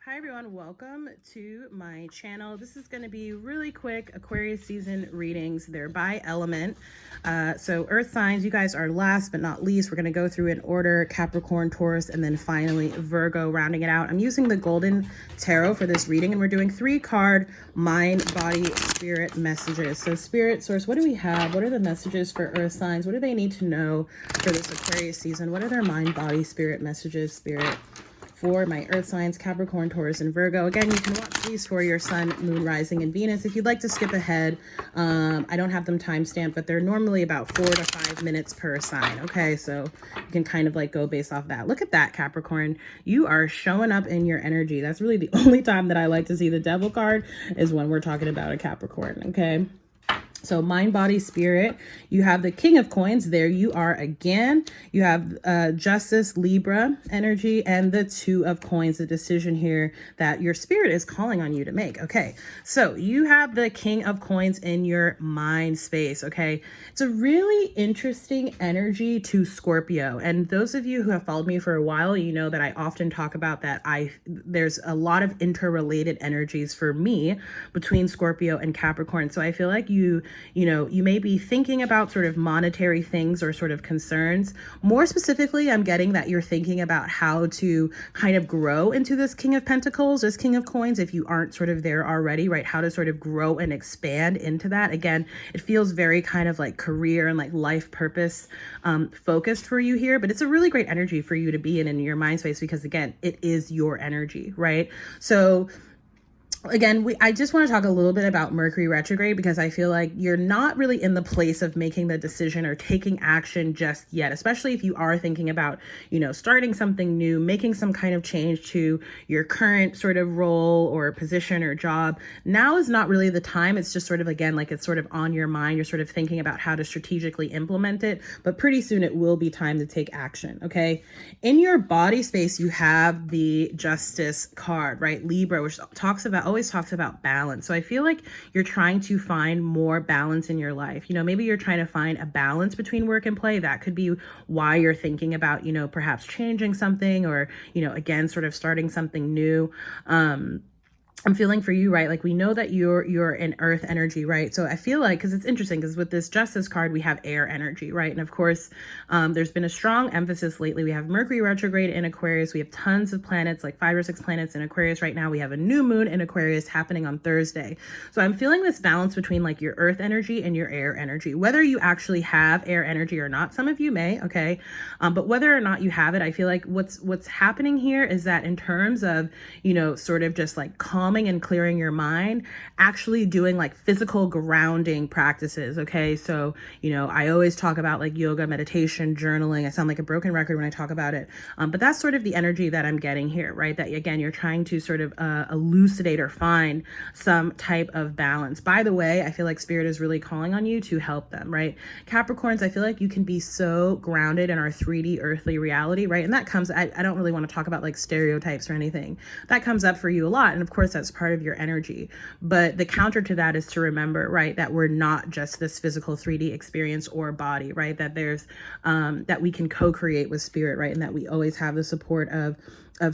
Hi everyone, welcome to my channel. This is going to be really quick Aquarius season readings. They're by element. So earth signs, you guys are last but not least. We're going to go through in order: Capricorn, Taurus, and then finally Virgo, rounding it out. I'm using the Golden Tarot for this reading, and we're doing 3-card mind, body, spirit messages. So spirit source, what do we have? What are the messages for earth signs? What do they need to know for this Aquarius season? What are their mind, body, spirit messages, spirit, for my earth signs, Capricorn, Taurus, and Virgo? Again, you can watch these for your sun, moon, rising, and Venus. If you'd like to skip ahead, I don't have them timestamped, but they're normally about 4 to 5 minutes per sign. Okay, so you can kind of like go based off that. Look at that, Capricorn. You are showing up in your energy. That's really the only time that I like to see the devil card, is when we're talking about a Capricorn. Okay. So mind, body, spirit, you have the King of Coins. There you are again. You have Justice, Libra energy, and the Two of Coins, the decision here that your spirit is calling on you to make. Okay, so you have the King of Coins in your mind space. Okay, it's a really interesting energy to Scorpio. And those of you who have followed me for a while, you know that I often talk about that there's a lot of interrelated energies for me between Scorpio and Capricorn. So I feel like you may be thinking about sort of monetary things or sort of concerns. More specifically, I'm getting that you're thinking about how to kind of grow into this King of Pentacles, this King of Coins, if you aren't sort of there already, right? How to sort of grow and expand into that. Again, it feels very kind of like career and like life purpose focused for you here, but it's a really great energy for you to be in your mind space, because again, it is your energy, right? So again, I just want to talk a little bit about Mercury Retrograde, because I feel like you're not really in the place of making the decision or taking action just yet, especially if you are thinking about, starting something new, making some kind of change to your current sort of role or position or job. Now is not really the time. It's just sort of, again, like it's sort of on your mind. You're sort of thinking about how to strategically implement it, but pretty soon it will be time to take action. Okay. In your body space, you have the Justice card, right? Libra, which always talks about balance. So I feel like you're trying to find more balance in your life. Maybe you're trying to find a balance between work and play. That could be why you're thinking about, perhaps changing something, or, again, sort of starting something new. I'm feeling for you, right? Like, we know that you're in earth energy, right? So I feel like, because it's interesting, because with this Justice card, we have air energy, right? And of course, there's been a strong emphasis lately. We have Mercury retrograde in Aquarius. We have tons of planets, like 5 or 6 planets in Aquarius right now. We have a new moon in Aquarius happening on Thursday. So I'm feeling this balance between like your earth energy and your air energy, whether you actually have air energy or not. Some of you may, okay? But whether or not you have it, I feel like what's happening here is that in terms of, sort of just like calming and clearing your mind, actually doing like physical grounding practices. Okay. So, I always talk about like yoga, meditation, journaling. I sound like a broken record when I talk about it. But that's sort of the energy that I'm getting here, right? That again, you're trying to sort of elucidate or find some type of balance. By the way, I feel like spirit is really calling on you to help them, right? Capricorns, I feel like you can be so grounded in our 3D earthly reality, right? And that comes, I don't really want to talk about like stereotypes or anything. That comes up for you a lot. And of course, that's part of your energy. But the counter to that is to remember, right, that we're not just this physical 3D experience or body, right? That there's, that we can co-create with spirit, right? And that we always have the support of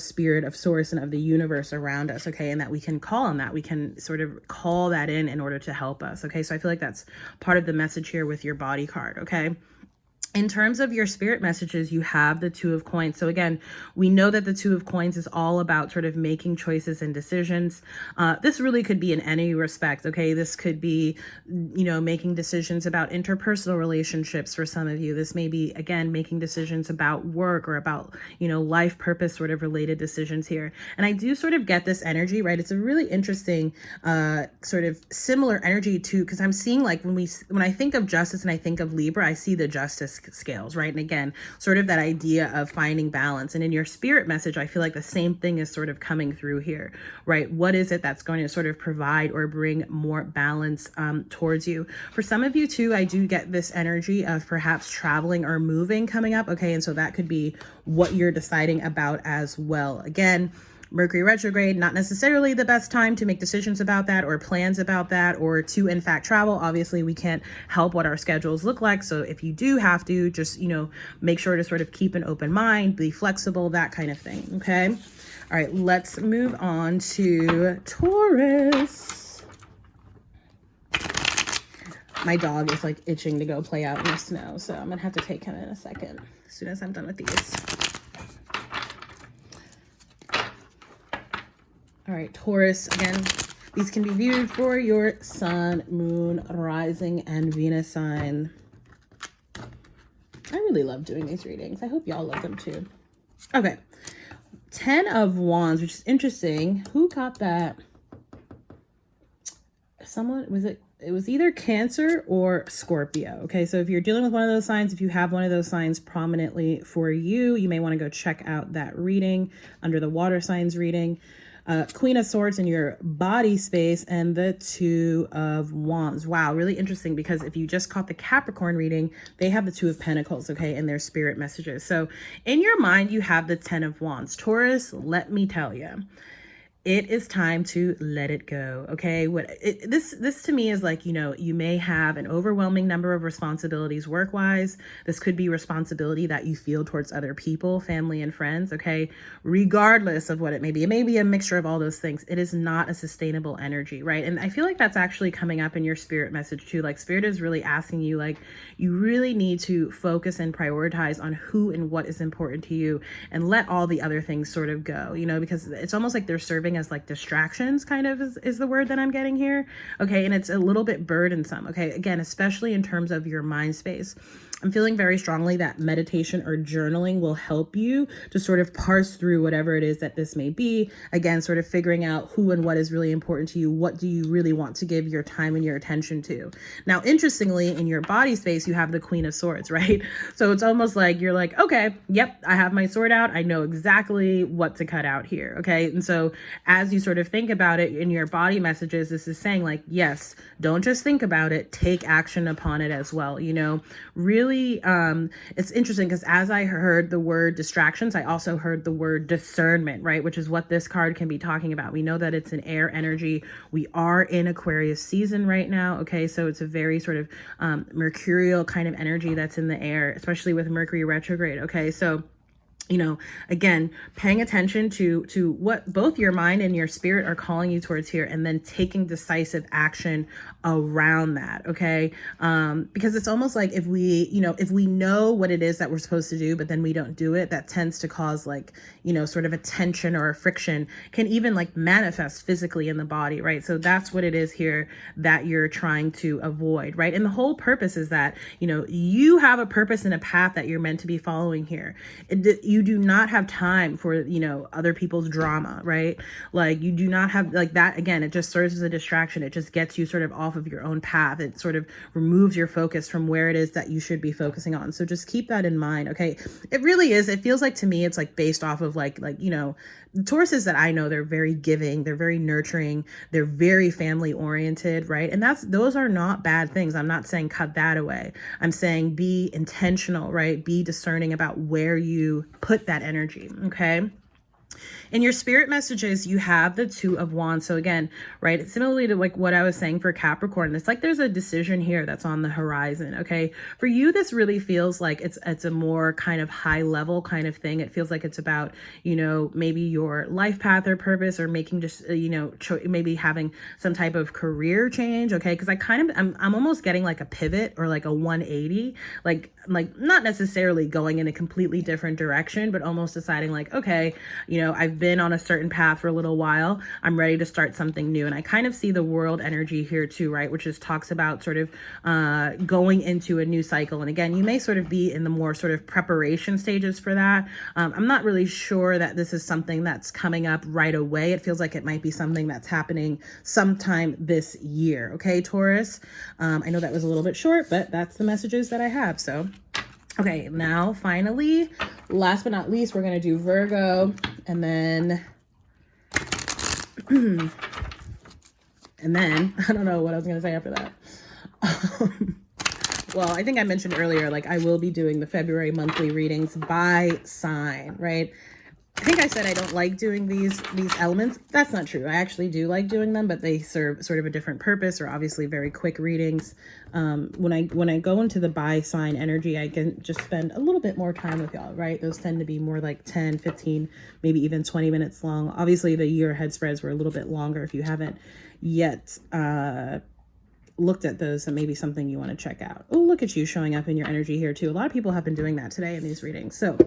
spirit, of source, and of the universe around us. Okay. And that we can call on that. We can sort of call that in order to help us. Okay. So I feel like that's part of the message here with your body card. Okay. In terms of your spirit messages, you have the Two of Coins. So again, we know that the Two of Coins is all about sort of making choices and decisions. This really could be in any respect. Okay. This could be, making decisions about interpersonal relationships for some of you. This may be, again, making decisions about work or about, life purpose sort of related decisions here. And I do sort of get this energy, right? It's a really interesting, sort of similar energy to, because I'm seeing like when I think of Justice and I think of Libra, I see the Justice scales, right? And again, sort of that idea of finding balance. And in your spirit message, I feel like the same thing is sort of coming through here, right? What is it that's going to sort of provide or bring more balance towards you? For some of you too, I do get this energy of perhaps traveling or moving coming up. Okay. And so that could be what you're deciding about as well. Again, Mercury retrograde, not necessarily the best time to make decisions about that or plans about that or to in fact travel. Obviously, we can't help what our schedules look like. So if you do have to, just, make sure to sort of keep an open mind, be flexible, that kind of thing. Okay. All right, let's move on to Taurus. My dog is like itching to go play out in the snow, so I'm gonna have to take him in a second as soon as I'm done with these. All right, Taurus, again, these can be viewed for your sun, moon, rising, and Venus sign. I really love doing these readings. I hope y'all love them too. Okay, 10 of Wands, which is interesting. Who got that? Someone, it was either Cancer or Scorpio. Okay, so if you're dealing with one of those signs, if you have one of those signs prominently for you, you may want to go check out that reading under the water signs reading. Queen of Swords in your body space and the 2 of Wands. Wow, really interesting, because if you just caught the Capricorn reading, they have the 2 of Pentacles, okay, in their spirit messages. So in your mind, you have the 10 of Wands. Taurus, let me tell you, it is time to let it go. Okay. This to me is like, you know, you may have an overwhelming number of responsibilities work-wise. This could be responsibility that you feel towards other people, family and friends. Okay. Regardless of what it may be a mixture of all those things. It is not a sustainable energy. Right. And I feel like that's actually coming up in your spirit message too. Like spirit is really asking you, like, you really need to focus and prioritize on who and what is important to you and let all the other things sort of go, you know, because it's almost like they're serving as like distractions, kind of is the word that I'm getting here. Okay. And it's a little bit burdensome. Okay. Again, especially in terms of your mind space. I'm feeling very strongly that meditation or journaling will help you to sort of parse through whatever it is that this may be. Again, sort of figuring out who and what is really important to you. What do you really want to give your time and your attention to? Now, interestingly, in your body space, you have the Queen of Swords, right? So it's almost like you're like, okay, yep, I have my sword out. I know exactly what to cut out here. Okay. And so as you sort of think about it in your body messages, this is saying like, yes, don't just think about it, take action upon it as well. You know, really, it's interesting because as I heard the word distractions, I also heard the word discernment, right? Which is what this card can be talking about. We know that it's an air energy. We are in Aquarius season right now. Okay. So it's a very sort of mercurial kind of energy that's in the air, especially with Mercury retrograde. Okay. So, you know, again, paying attention to what both your mind and your spirit are calling you towards here, and then taking decisive action around that. Okay. Because it's almost like if we know what it is that we're supposed to do, but then we don't do it, that tends to cause like, you know, sort of a tension or a friction, can even like manifest physically in the body. Right. So that's what it is here that you're trying to avoid. Right. And the whole purpose is that, you know, you have a purpose and a path that you're meant to be following here. You do not have time for, you know, other people's drama, right? Like you do not have like that. Again, it just serves as a distraction. It just gets you sort of off of your own path. It sort of removes your focus from where it is that you should be focusing on. So just keep that in mind. Okay. It really is. It feels like to me, it's like based off of like, you know, the Tauruses that I know, they're very giving, they're very nurturing, they're very family oriented, right? And those are not bad things. I'm not saying cut that away. I'm saying be intentional, right? Be discerning about where you put that energy, okay? In your spirit messages, you have the 2 of Wands. So again, right, similarly to like what I was saying for Capricorn, it's like there's a decision here that's on the horizon, okay? For you, this really feels like it's a more kind of high level kind of thing. It feels like it's about, you know, maybe your life path or purpose, or making just, you know, maybe having some type of career change, okay? Because I'm almost getting like a pivot or like a 180, like not necessarily going in a completely different direction, but almost deciding like, okay, you know, I've been on a certain path for a little while. I'm ready to start something new. And I kind of see the world energy here too, right? Which is talks about sort of going into a new cycle. And again, you may sort of be in the more sort of preparation stages for that. I'm not really sure that this is something that's coming up right away. It feels like it might be something that's happening sometime this year. Okay, Taurus. I know that was a little bit short, but that's the messages that I have. So okay, now finally, last but not least, we're going to do Virgo, and then, and then, I don't know what I was going to say after that. Well, I think I mentioned earlier, like I will be doing the February monthly readings by sign, right? I think I said I don't like doing these elements. That's not true. I actually do like doing them, but they serve sort of a different purpose, or obviously very quick readings. When I go into the by sign energy, I can just spend a little bit more time with y'all, right? Those tend to be more like 10, 15, maybe even 20 minutes long. Obviously, the year ahead spreads were a little bit longer. If you haven't yet looked at those, and maybe something you want to check out. Oh, look at you showing up in your energy here too. A lot of people have been doing that today in these readings. So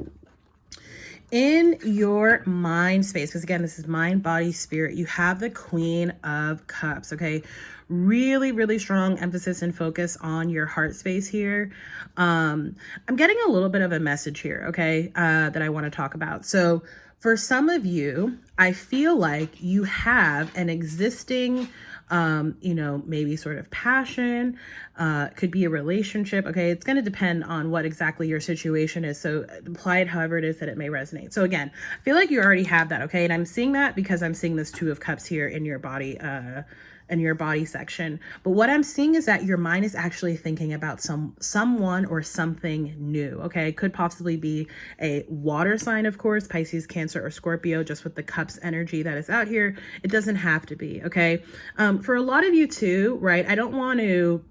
in your mind space, because again, this is mind, body, spirit, you have the Queen of Cups, okay? Really, really strong emphasis and focus on your heart space here. I'm getting a little bit of a message here, okay, that I want to talk about. So for some of you, I feel like you have an existing maybe sort of passion, could be a relationship. Okay. It's going to depend on what exactly your situation is. So apply it however it is that it may resonate. So again, I feel like you already have that. Okay. And I'm seeing that because I'm seeing this Two of Cups here in your body, in your body section. But what I'm seeing is that your mind is actually thinking about someone or something new. Okay. It could possibly be a water sign, of course, Pisces, Cancer, or Scorpio, just with the cups energy that is out here. It doesn't have to be. Okay. For a lot of you too, right? I don't want to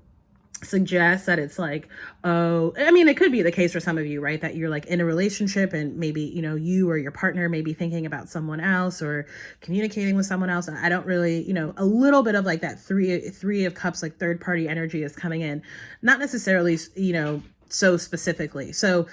suggest that it's like, oh, I mean, it could be the case for some of you, right? That you're like in a relationship and maybe, you or your partner may be thinking about someone else or communicating with someone else. And I don't really, a little bit of like that three of cups, like third party energy is coming in, not necessarily, so specifically. So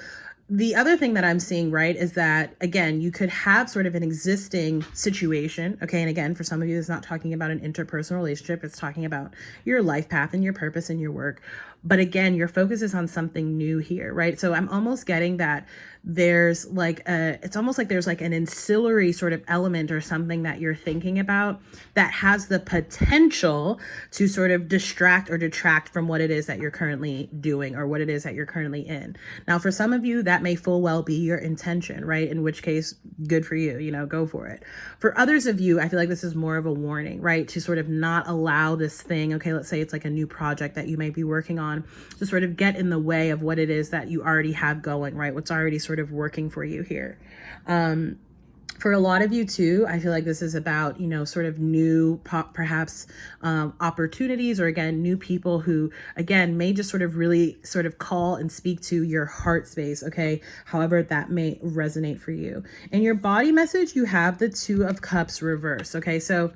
the other thing that I'm seeing, right, is that, again, you could have sort of an existing situation. Okay. And again, for some of you, it's not talking about an interpersonal relationship. It's talking about your life path and your purpose and your work. But again, your focus is on something new here, right? So I'm almost getting that there's like it's almost like there's like an ancillary sort of element or something that you're thinking about that has the potential to sort of distract or detract from what it is that you're currently doing or what it is that you're currently in. Now, for some of you, that may full well be your intention, right? In which case, good for you, go for it. For others of you, I feel like this is more of a warning, right? To sort of not allow this thing, okay, let's say it's like a new project that you might be working on, to sort of get in the way of what it is that you already have going, right? What's already sort of working for you here. For a lot of you too, I feel like this is about, sort of new perhaps opportunities, or again, new people who, again, may just sort of really sort of call and speak to your heart space. Okay. However, that may resonate for you. In your body message, you have the Two of Cups reverse. Okay. So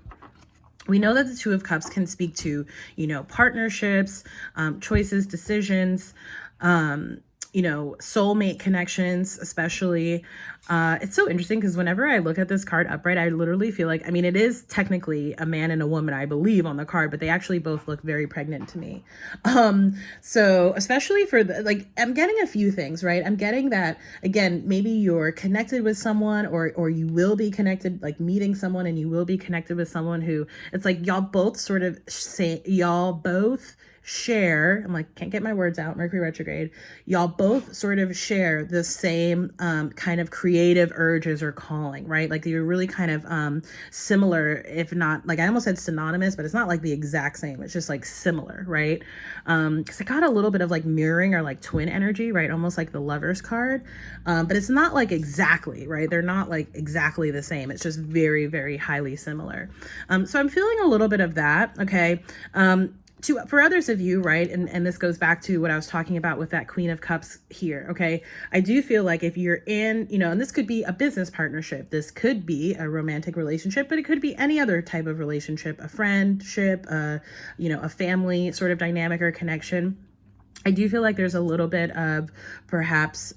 we know that the Two of Cups can speak to, partnerships, choices, decisions, soulmate connections, especially. It's so interesting because whenever I look at this card upright, I literally feel like, it is technically a man and a woman, I believe, on the card, but they actually both look very pregnant to me. So especially for I'm getting a few things, right? I'm getting that, again, maybe you're connected with someone or you will be connected, like meeting someone, and you will be connected with someone who it's like y'all both share, I'm like, can't get my words out, Mercury retrograde. Y'all both sort of share the same kind of creative urges or calling, right? Like you're really kind of similar, if not, like I almost said synonymous, but it's not like the exact same. It's just like similar, right? Because I got a little bit of like mirroring or like twin energy, right? Almost like the Lovers card. But it's not like exactly, right? They're not like exactly the same. It's just very, very highly similar. So I'm feeling a little bit of that, okay? For others of you, right, and this goes back to what I was talking about with that Queen of Cups here, okay? I do feel like if you're in, and this could be a business partnership, this could be a romantic relationship, but it could be any other type of relationship, a friendship, a family sort of dynamic or connection. I do feel like there's a little bit of perhaps,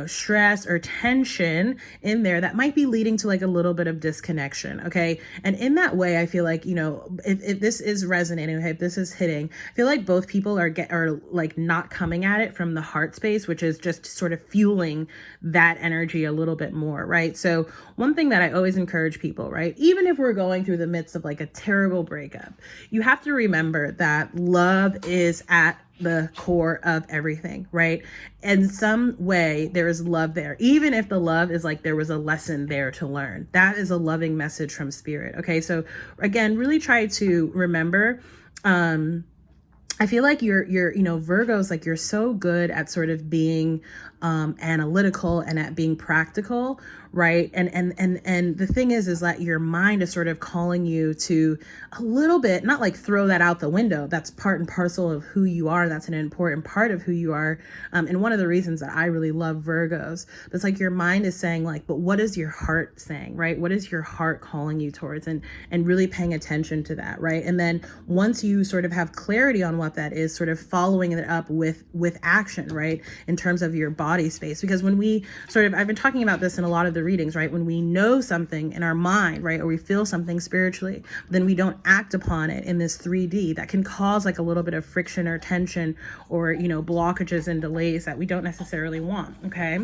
stress or tension in there that might be leading to like a little bit of disconnection. Okay. And in that way, I feel like, if this is resonating, okay, if this is hitting, I feel like both people are like not coming at it from the heart space, which is just sort of fueling that energy a little bit more. Right. So one thing that I always encourage people, right, even if we're going through the midst of like a terrible breakup, you have to remember that love is at the core of everything, right? In some way, there is love there. Even if the love is like there was a lesson there to learn. That is a loving message from spirit. Okay. So again, really try to remember, I feel like you're Virgos, like you're so good at sort of being analytical and at being practical, right? And the thing is that your mind is sort of calling you to a little bit, not like throw that out the window. That's part and parcel of who you are. That's an important part of who you are. And one of the reasons that I really love Virgos, it's like your mind is saying like, but what is your heart saying, right? What is your heart calling you towards? And really paying attention to that, right? And then once you sort of have clarity on what that is, sort of following it up with action, right? In terms of your body space. Because when we sort of, I've been talking about this in a lot of the readings, right? When we know something in our mind, right? Or we feel something spiritually, then we don't act upon it in this 3D. That can cause like a little bit of friction or tension or, you know, blockages and delays that we don't necessarily want, okay?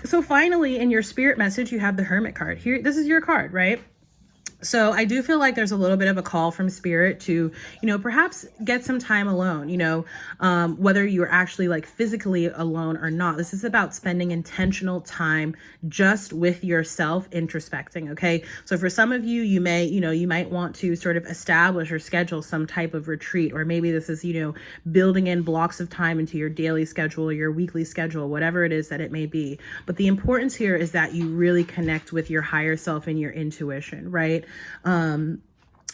So finally, in your spirit message, you have the Hermit card. Here, this is your card, right? So I do feel like there's a little bit of a call from spirit to, you know, perhaps get some time alone, you know, whether you're actually like physically alone or not. This is about spending intentional time just with yourself, introspecting. Okay. So for some of you, you might want to sort of establish or schedule some type of retreat, or maybe this is, you know, building in blocks of time into your daily schedule or your weekly schedule, whatever it is that it may be. But the importance here is that you really connect with your higher self and your intuition, right? I,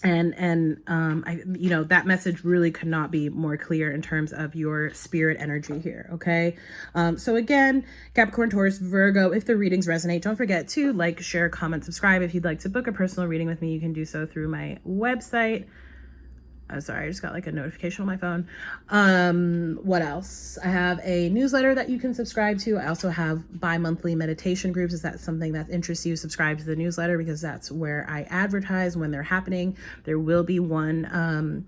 you know, that message really could not be more clear in terms of your spirit energy here. Okay. So again, Capricorn, Taurus, Virgo, if the readings resonate, don't forget to like, share, comment, subscribe. If you'd like to book a personal reading with me, you can do so through my website. Sorry, I just got like a notification on my phone. What else? I have a newsletter that you can subscribe to. I also have bi-monthly meditation groups. Is that something that interests you? Subscribe to the newsletter because that's where I advertise when they're happening. There will be one,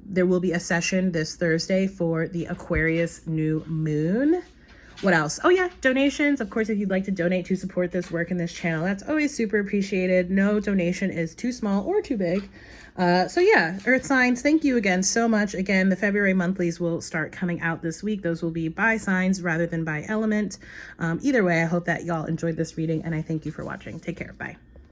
there will be a session this Thursday for the Aquarius new moon. What else? Oh yeah, donations. Of course, if you'd like to donate to support this work in this channel, that's always super appreciated. No donation is too small or too big. So yeah, Earth signs, thank you again so much. Again, the February monthlies will start coming out this week. Those will be by signs rather than by element. Either way, I hope that y'all enjoyed this reading and I thank you for watching. Take care. Bye.